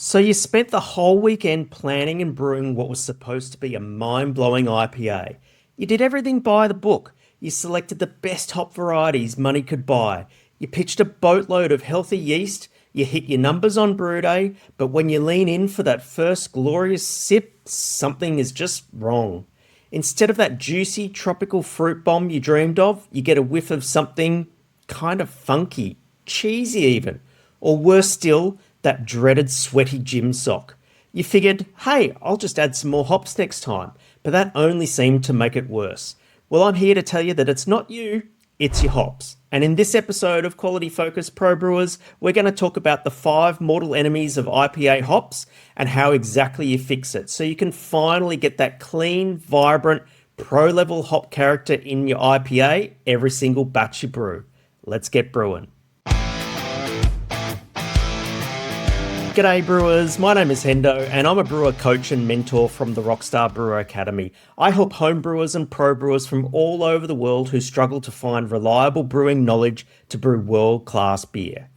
So you spent the whole weekend planning and brewing what was supposed to be a mind-blowing IPA. You did everything by the book. You selected the best hop varieties money could buy. You pitched a boatload of healthy yeast. You hit your numbers on brew day, but when you lean in for that first glorious sip, something is just wrong. Instead of that juicy tropical fruit bomb you dreamed of, you get a whiff of something kind of funky, cheesy even, or worse still, that dreaded sweaty gym sock. You figured, hey, I'll just add some more hops next time, but that only seemed to make it worse. Well, I'm here to tell you that it's not you, it's your hops. And in this episode of Quality Focused Pro Brewers, we're going to talk about the 5 mortal enemies of IPA hops and how exactly you fix it so you can finally get that clean, vibrant, pro-level hop character in your IPA every single batch you brew. Let's get brewing. G'day brewers, my name is Hendo and I'm a brewer coach and mentor from the Rockstar Brewer Academy. I help home brewers and pro brewers from all over the world who struggle to find reliable brewing knowledge to brew world-class beer.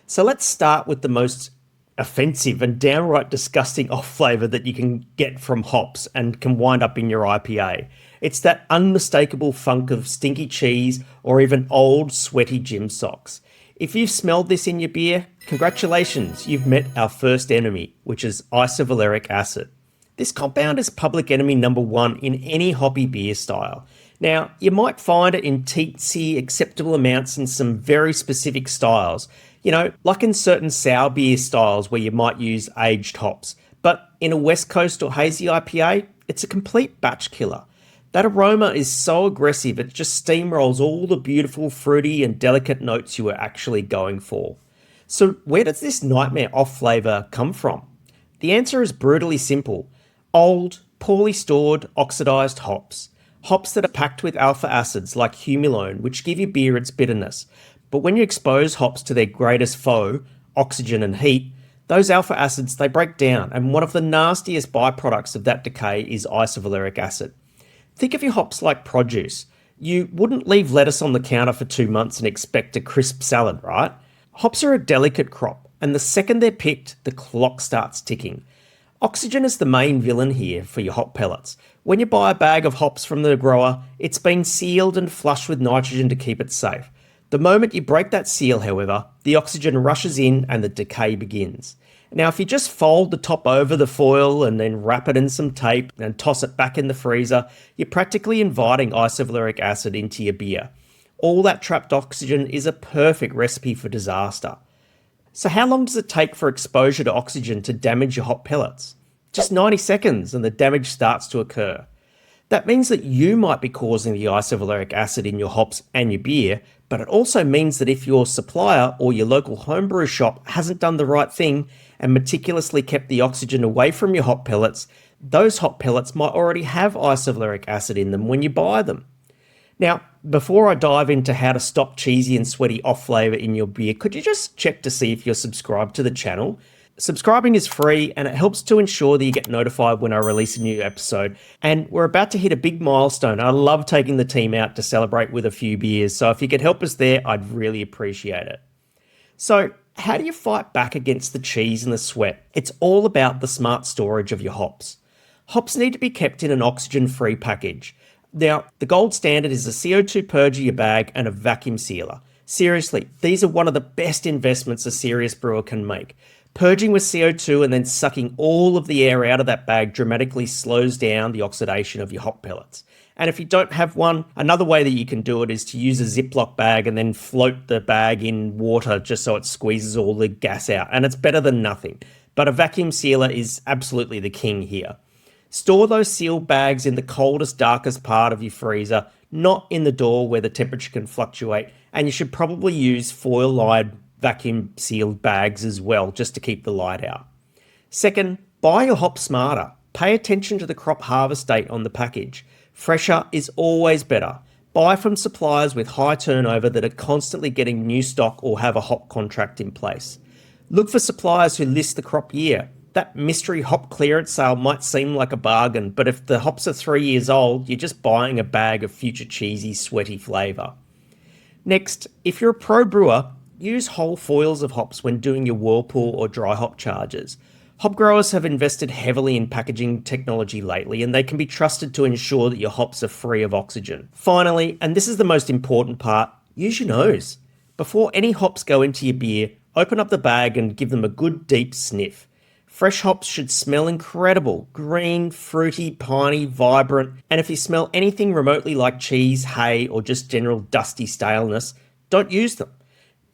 So let's start with the most offensive and downright disgusting off flavour that you can get from hops and can wind up in your IPA. It's that unmistakable funk of stinky cheese or even old sweaty gym socks. If you've smelled this in your beer, congratulations, you've met our first enemy, which is isovaleric acid. This compound is public enemy number 1 in any hoppy beer style. Now, you might find it in teensy acceptable amounts in some very specific styles, like in certain sour beer styles where you might use aged hops. But in a West Coast or hazy IPA, it's a complete batch killer. That aroma is so aggressive, it just steamrolls all the beautiful, fruity and delicate notes you were actually going for. So where does this nightmare off flavour come from? The answer is brutally simple. Old, poorly stored, oxidised hops. Hops that are packed with alpha acids like humulone, which give your beer its bitterness. But when you expose hops to their greatest foe, oxygen and heat, those alpha acids, they break down, and one of the nastiest byproducts of that decay is isovaleric acid. Think of your hops like produce. You wouldn't leave lettuce on the counter for 2 months and expect a crisp salad, right? Hops are a delicate crop, and the second they're picked, the clock starts ticking. Oxygen is the main villain here for your hop pellets. When you buy a bag of hops from the grower, it's been sealed and flushed with nitrogen to keep it safe. The moment you break that seal, however, the oxygen rushes in and the decay begins. Now, if you just fold the top over the foil and then wrap it in some tape and toss it back in the freezer, you're practically inviting isovaleric acid into your beer. All that trapped oxygen is a perfect recipe for disaster. So how long does it take for exposure to oxygen to damage your hop pellets? Just 90 seconds and the damage starts to occur. That means that you might be causing the isovaleric acid in your hops and your beer, but it also means that if your supplier or your local homebrew shop hasn't done the right thing and meticulously kept the oxygen away from your hop pellets, those hop pellets might already have isovaleric acid in them when you buy them. Now, before I dive into how to stop cheesy and sweaty off flavour in your beer, could you just check to see if you're subscribed to the channel? Subscribing is free and it helps to ensure that you get notified when I release a new episode. And we're about to hit a big milestone. I love taking the team out to celebrate with a few beers, so if you could help us there, I'd really appreciate it. So, how do you fight back against the cheese and the sweat? It's all about the smart storage of your hops. Hops need to be kept in an oxygen-free package. Now, the gold standard is a CO2 purger your bag and a vacuum sealer. Seriously, these are one of the best investments a serious brewer can make. Purging with CO2 and then sucking all of the air out of that bag dramatically slows down the oxidation of your hop pellets. And if you don't have one, another way that you can do it is to use a Ziploc bag and then float the bag in water just so it squeezes all the gas out. And it's better than nothing. But a vacuum sealer is absolutely the king here. Store those sealed bags in the coldest, darkest part of your freezer, not in the door where the temperature can fluctuate. And you should probably use foil-lined vacuum sealed bags as well, just to keep the light out. Second, buy your hops smarter. Pay attention to the crop harvest date on the package. Fresher is always better. Buy from suppliers with high turnover that are constantly getting new stock or have a hop contract in place. Look for suppliers who list the crop year. That mystery hop clearance sale might seem like a bargain, but if the hops are 3 years old, you're just buying a bag of future cheesy, sweaty flavour. Next, if you're a pro brewer, use whole foils of hops when doing your whirlpool or dry hop charges. Hop growers have invested heavily in packaging technology lately, and they can be trusted to ensure that your hops are free of oxygen. Finally, and this is the most important part, use your nose. Before any hops go into your beer, open up the bag and give them a good deep sniff. Fresh hops should smell incredible, green, fruity, piney, vibrant, and if you smell anything remotely like cheese, hay, or just general dusty staleness, don't use them.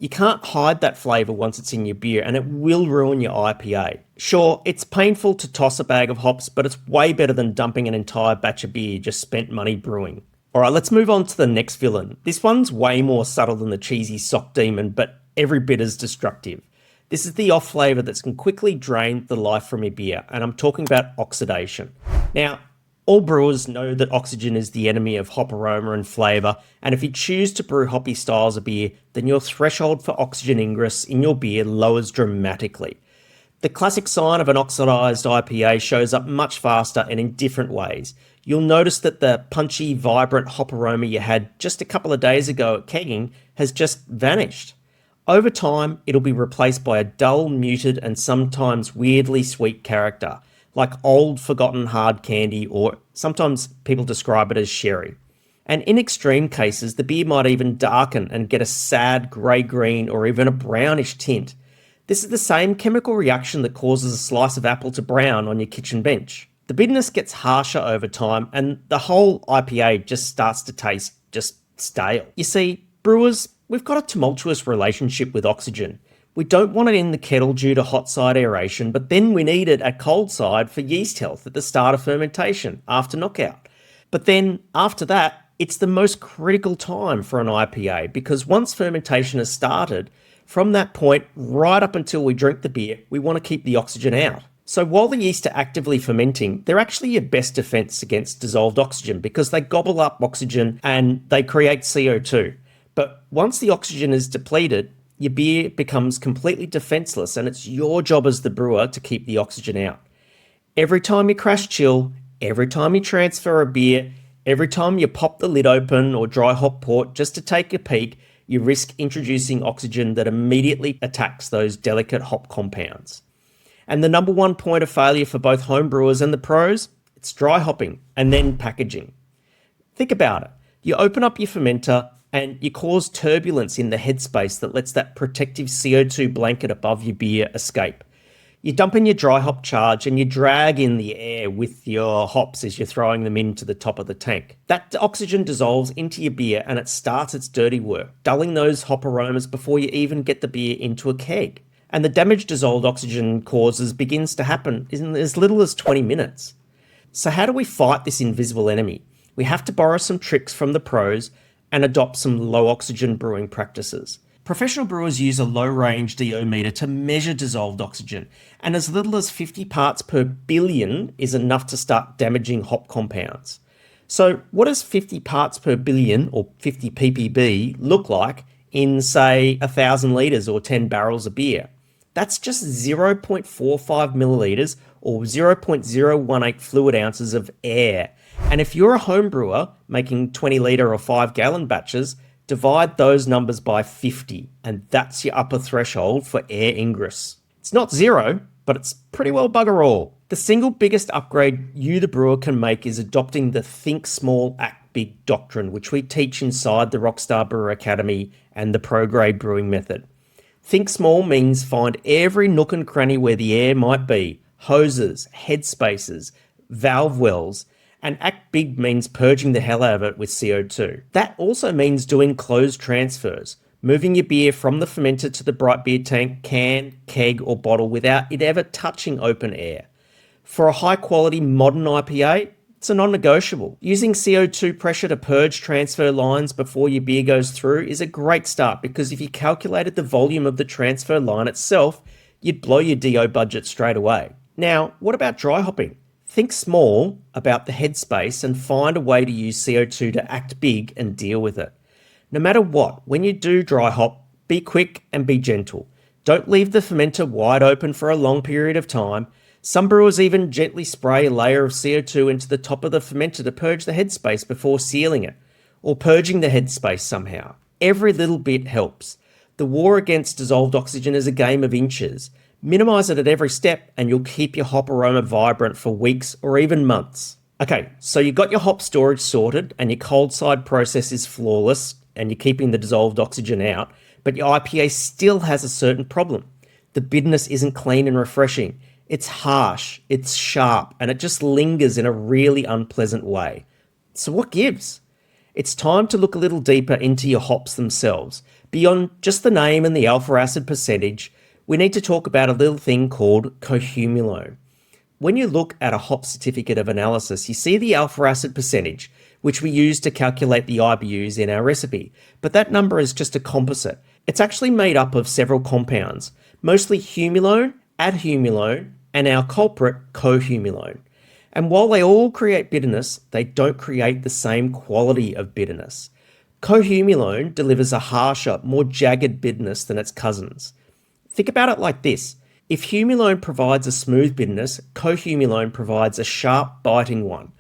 You can't hide that flavour once it's in your beer, and it will ruin your IPA. Sure, it's painful to toss a bag of hops, but it's way better than dumping an entire batch of beer you just spent money brewing. Alright, let's move on to the next villain. This one's way more subtle than the cheesy sock demon, but every bit as destructive. This is the off flavour that can quickly drain the life from your beer, and I'm talking about oxidation. Now, all brewers know that oxygen is the enemy of hop aroma and flavour, and if you choose to brew hoppy styles of beer, then your threshold for oxygen ingress in your beer lowers dramatically. The classic sign of an oxidised IPA shows up much faster and in different ways. You'll notice that the punchy, vibrant hop aroma you had just a couple of days ago at kegging has just vanished. Over time, it'll be replaced by a dull, muted, and sometimes weirdly sweet character, like old forgotten hard candy, or sometimes people describe it as sherry. And in extreme cases, the beer might even darken and get a sad grey-green or even a brownish tint. This is the same chemical reaction that causes a slice of apple to brown on your kitchen bench. The bitterness gets harsher over time, and the whole IPA just starts to taste just stale. You see, brewers, we've got a tumultuous relationship with oxygen. We don't want it in the kettle due to hot side aeration, but then we need it at cold side for yeast health at the start of fermentation, after knockout. But then, after that, it's the most critical time for an IPA, because once fermentation has started, from that point, right up until we drink the beer, we want to keep the oxygen out. So while the yeast are actively fermenting, they're actually your best defense against dissolved oxygen, because they gobble up oxygen and they create CO2. But once the oxygen is depleted, your beer becomes completely defenseless, and it's your job as the brewer to keep the oxygen out. Every time you crash chill, every time you transfer a beer, every time you pop the lid open or dry hop port just to take a peek, you risk introducing oxygen that immediately attacks those delicate hop compounds. And the number one point of failure for both home brewers and the pros, it's dry hopping and then packaging. Think about it. You open up your fermenter and you cause turbulence in the headspace that lets that protective CO2 blanket above your beer escape. You dump in your dry hop charge and you drag in the air with your hops as you're throwing them into the top of the tank. That oxygen dissolves into your beer and it starts its dirty work, dulling those hop aromas before you even get the beer into a keg. And the damage dissolved oxygen causes begins to happen in as little as 20 minutes. So how do we fight this invisible enemy? We have to borrow some tricks from the pros and adopt some low oxygen brewing practices. Professional brewers use a low-range DO meter to measure dissolved oxygen, and as little as 50 parts per billion is enough to start damaging hop compounds. So what does 50 parts per billion, or 50 ppb, look like in, say, 1,000 litres or 10 barrels of beer? That's just 0.45 millilitres or 0.018 fluid ounces of air. And if you're a home brewer making 20 litre or 5 gallon batches, divide those numbers by 50, and that's your upper threshold for air ingress. It's not zero, but it's pretty well bugger all. The single biggest upgrade you, the brewer, can make is adopting the think small, act big doctrine, which we teach inside the Rockstar Brewer Academy and the Pro Grade Brewing Method. Think small means find every nook and cranny where the air might be, hoses, head spaces, valve wells, and act big means purging the hell out of it with CO2. That also means doing closed transfers, moving your beer from the fermenter to the bright beer tank, can, keg, or bottle without it ever touching open air. For a high quality modern IPA, it's a non-negotiable. Using CO2 pressure to purge transfer lines before your beer goes through is a great start, because if you calculated the volume of the transfer line itself, you'd blow your DO budget straight away. Now, what about dry hopping? Think small about the headspace and find a way to use CO2 to act big and deal with it. No matter what, when you do dry hop, be quick and be gentle. Don't leave the fermenter wide open for a long period of time. Some brewers even gently spray a layer of CO2 into the top of the fermenter to purge the headspace before sealing it, or purging the headspace somehow. Every little bit helps. The war against dissolved oxygen is a game of inches. Minimize it at every step and you'll keep your hop aroma vibrant for weeks or even months. Okay, so you've got your hop storage sorted and your cold side process is flawless and you're keeping the dissolved oxygen out, but your IPA still has a certain problem. The bitterness isn't clean and refreshing. It's harsh, it's sharp, and it just lingers in a really unpleasant way. So what gives? It's time to look a little deeper into your hops themselves. Beyond just the name and the alpha acid percentage, we need to talk about a little thing called cohumulone. When you look at a hop certificate of analysis, you see the alpha acid percentage, which we use to calculate the IBUs in our recipe, but that number is just a composite. It's actually made up of several compounds, mostly humulone, adhumulone, and our culprit, cohumulone. And while they all create bitterness, they don't create the same quality of bitterness. Cohumulone delivers a harsher, more jagged bitterness than its cousins. Think about it like this. If humulone provides a smooth bitterness, cohumulone provides a sharp, biting one.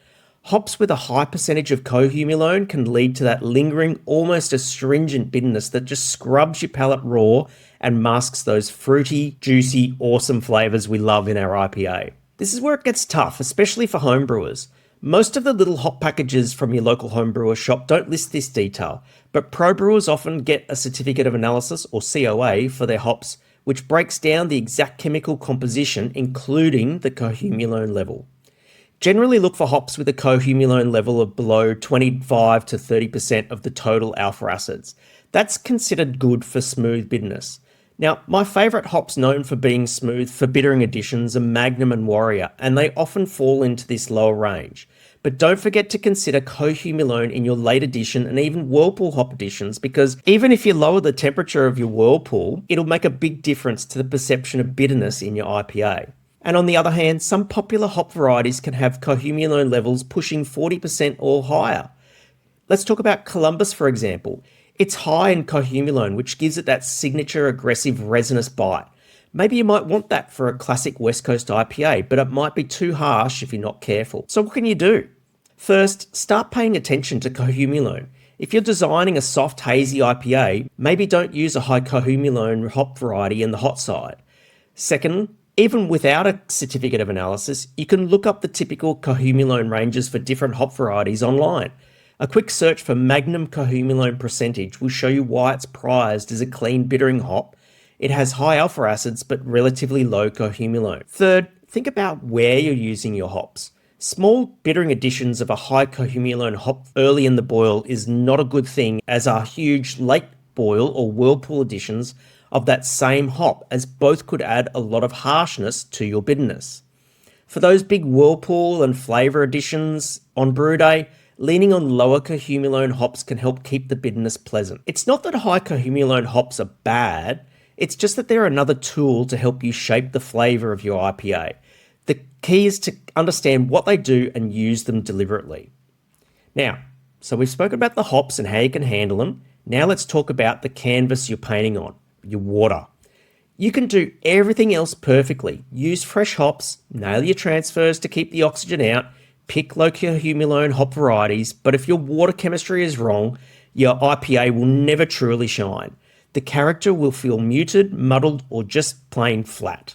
Hops with a high percentage of cohumulone can lead to that lingering, almost astringent bitterness that just scrubs your palate raw and masks those fruity, juicy, awesome flavours we love in our IPA. This is where it gets tough, especially for homebrewers. Most of the little hop packages from your local homebrewer shop don't list this detail, but pro brewers often get a certificate of analysis, or COA, for their hops, which breaks down the exact chemical composition, including the cohumulone level. Generally look for hops with a cohumulone level of below 25 to 30% of the total alpha acids. That's considered good for smooth bitterness. Now, my favourite hops known for being smooth for bittering additions are Magnum and Warrior, and they often fall into this lower range. But don't forget to consider cohumulone in your late addition and even Whirlpool hop additions, because even if you lower the temperature of your Whirlpool, it'll make a big difference to the perception of bitterness in your IPA. And on the other hand, some popular hop varieties can have cohumulone levels pushing 40% or higher. Let's talk about Columbus, for example. It's high in cohumulone, which gives it that signature aggressive resinous bite. Maybe you might want that for a classic West Coast IPA, but it might be too harsh if you're not careful. So what can you do? First, start paying attention to cohumulone. If you're designing a soft, hazy IPA, maybe don't use a high cohumulone hop variety in the hot side. Second, even without a certificate of analysis, you can look up the typical cohumulone ranges for different hop varieties online. A quick search for Magnum cohumulone percentage will show you why it's prized as a clean bittering hop. It has high alpha acids but relatively low cohumulone. Third, think about where you're using your hops. Small bittering additions of a high cohumulone hop early in the boil is not a good thing, as are huge late boil or Whirlpool additions of that same hop, as both could add a lot of harshness to your bitterness. For those big Whirlpool and flavour additions on brew day, leaning on lower cohumulone hops can help keep the bitterness pleasant. It's not that high cohumulone hops are bad, it's just that they're another tool to help you shape the flavour of your IPA. The key is to understand what they do and use them deliberately. Now, so we've spoken about the hops and how you can handle them. Now let's talk about the canvas you're painting on, your water. You can do everything else perfectly. Use fresh hops, nail your transfers to keep the oxygen out, pick low cohumulone hop varieties, but if your water chemistry is wrong, your IPA will never truly shine. The character will feel muted, muddled, or just plain flat.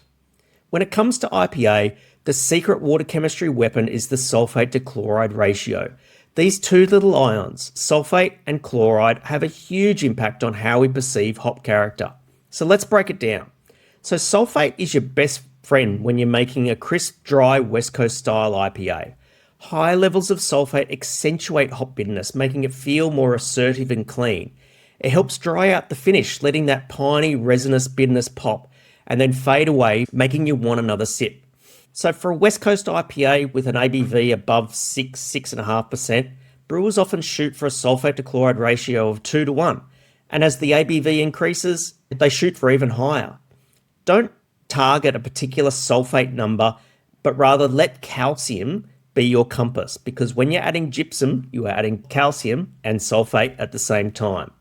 When it comes to IPA, the secret water chemistry weapon is the sulfate to chloride ratio. These two little ions, sulfate and chloride, have a huge impact on how we perceive hop character. So let's break it down. So sulfate is your best friend when you're making a crisp, dry West Coast style IPA. High levels of sulfate accentuate hop bitterness, making it feel more assertive and clean. It helps dry out the finish, letting that piney, resinous bitterness pop and then fade away, making you want another sip. So for a West Coast IPA with an ABV above 6.5%, brewers often shoot for a sulfate to chloride ratio of 2 to 1. And as the ABV increases, they shoot for even higher. Don't target a particular sulfate number, but rather let calcium be your compass, because when you're adding gypsum, you are adding calcium and sulfate at the same time.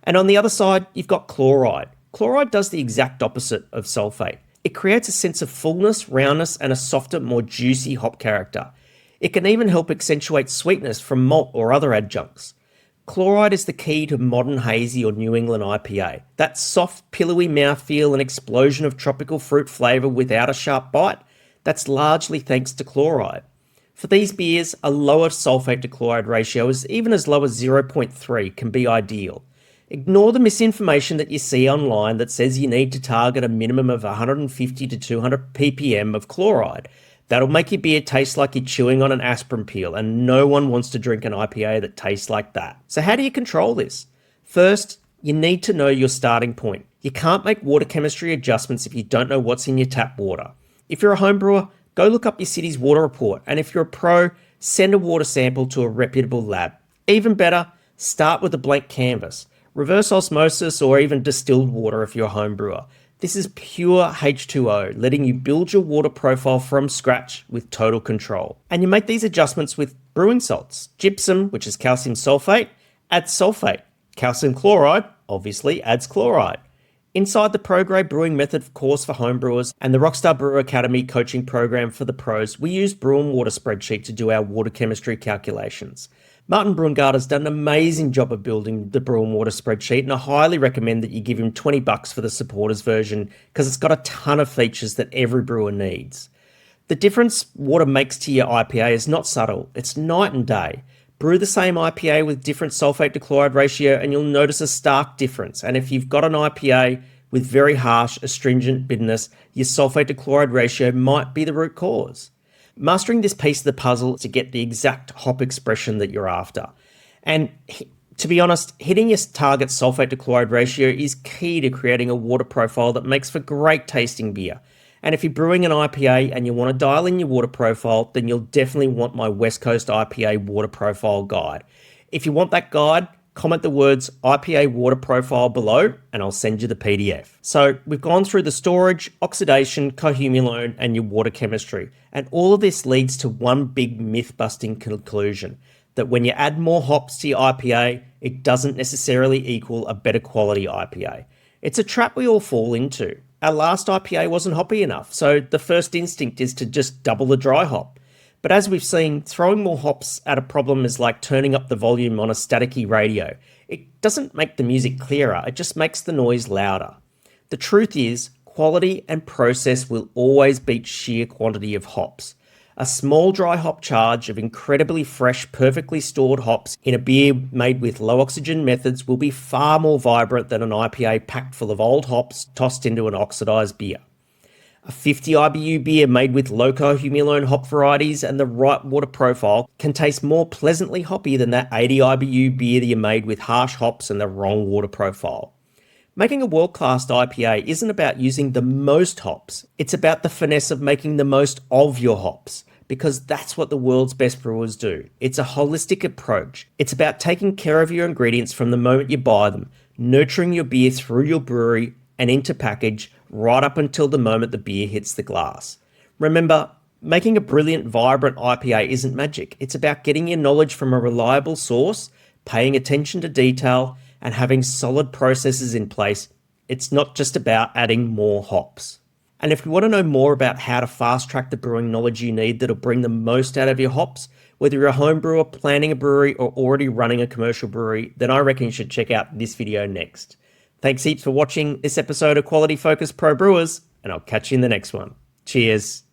And on the other side, you've got chloride. Chloride does the exact opposite of sulfate. It creates a sense of fullness, roundness, and a softer, more juicy hop character. It can even help accentuate sweetness from malt or other adjuncts. Chloride is the key to modern hazy or New England IPA. That soft, pillowy mouthfeel and explosion of tropical fruit flavour without a sharp bite, that's largely thanks to chloride. For these beers, a lower sulfate to chloride ratio, even as low as 0.3, can be ideal. Ignore the misinformation that you see online that says you need to target a minimum of 150 to 200 ppm of chloride. That'll make your beer taste like you're chewing on an aspirin peel, and no one wants to drink an IPA that tastes like that. So how do you control this? First, you need to know your starting point. You can't make water chemistry adjustments if you don't know what's in your tap water. If you're a home brewer, go look up your city's water report, and if you're a pro, send a water sample to a reputable lab. Even better, start with a blank canvas. Reverse osmosis or even distilled water if you're a home brewer. This is pure H2O, letting you build your water profile from scratch with total control. And you make these adjustments with brewing salts. Gypsum, which is calcium sulfate, adds sulfate. Calcium chloride, obviously, adds chloride. Inside the ProGrade Brewing Method course for homebrewers and the Rockstar Brewer Academy coaching program for the pros, we use Brew and Water spreadsheet to do our water chemistry calculations. Martin Brungarter's done an amazing job of building the Brew and Water spreadsheet, and I highly recommend that you give him $20 for the supporters version because it's got a ton of features that every brewer needs. The difference water makes to your IPA is not subtle, it's night and day. Brew the same IPA with different sulfate to chloride ratio and you'll notice a stark difference. And if you've got an IPA with very harsh, astringent bitterness, your sulfate to chloride ratio might be the root cause. Mastering this piece of the puzzle to get the exact hop expression that you're after. And to be honest, hitting your target sulfate to chloride ratio is key to creating a water profile that makes for great tasting beer. And if you're brewing an IPA and you want to dial in your water profile, then you'll definitely want my West Coast IPA water profile guide. If you want that guide, comment the words IPA water profile below and I'll send you the PDF. So we've gone through the storage, oxidation, cohumulone, and your water chemistry. And all of this leads to one big myth-busting conclusion, that when you add more hops to your IPA, it doesn't necessarily equal a better quality IPA. It's a trap we all fall into. Our last IPA wasn't hoppy enough, so the first instinct is to just double the dry hop. But as we've seen, throwing more hops at a problem is like turning up the volume on a staticky radio. It doesn't make the music clearer, it just makes the noise louder. The truth is, quality and process will always beat sheer quantity of hops. A small dry hop charge of incredibly fresh, perfectly stored hops in a beer made with low oxygen methods will be far more vibrant than an IPA packed full of old hops tossed into an oxidized beer. A 50 IBU beer made with low cohumulone hop varieties and the right water profile can taste more pleasantly hoppy than that 80 IBU beer that you made with harsh hops and the wrong water profile. Making a world-class IPA isn't about using the most hops, it's about the finesse of making the most of your hops, because that's what the world's best brewers do. It's a holistic approach. It's about taking care of your ingredients from the moment you buy them, nurturing your beer through your brewery and into package, right up until the moment the beer hits the glass. Remember, making a brilliant, vibrant IPA isn't magic. It's about getting your knowledge from a reliable source, paying attention to detail, and having solid processes in place. It's not just about adding more hops. And if you want to know more about how to fast track the brewing knowledge you need that'll bring the most out of your hops, whether you're a home brewer, planning a brewery, or already running a commercial brewery, then I reckon you should check out this video next. Thanks heaps for watching this episode of Quality Focused Pro Brewers, and I'll catch you in the next one. Cheers.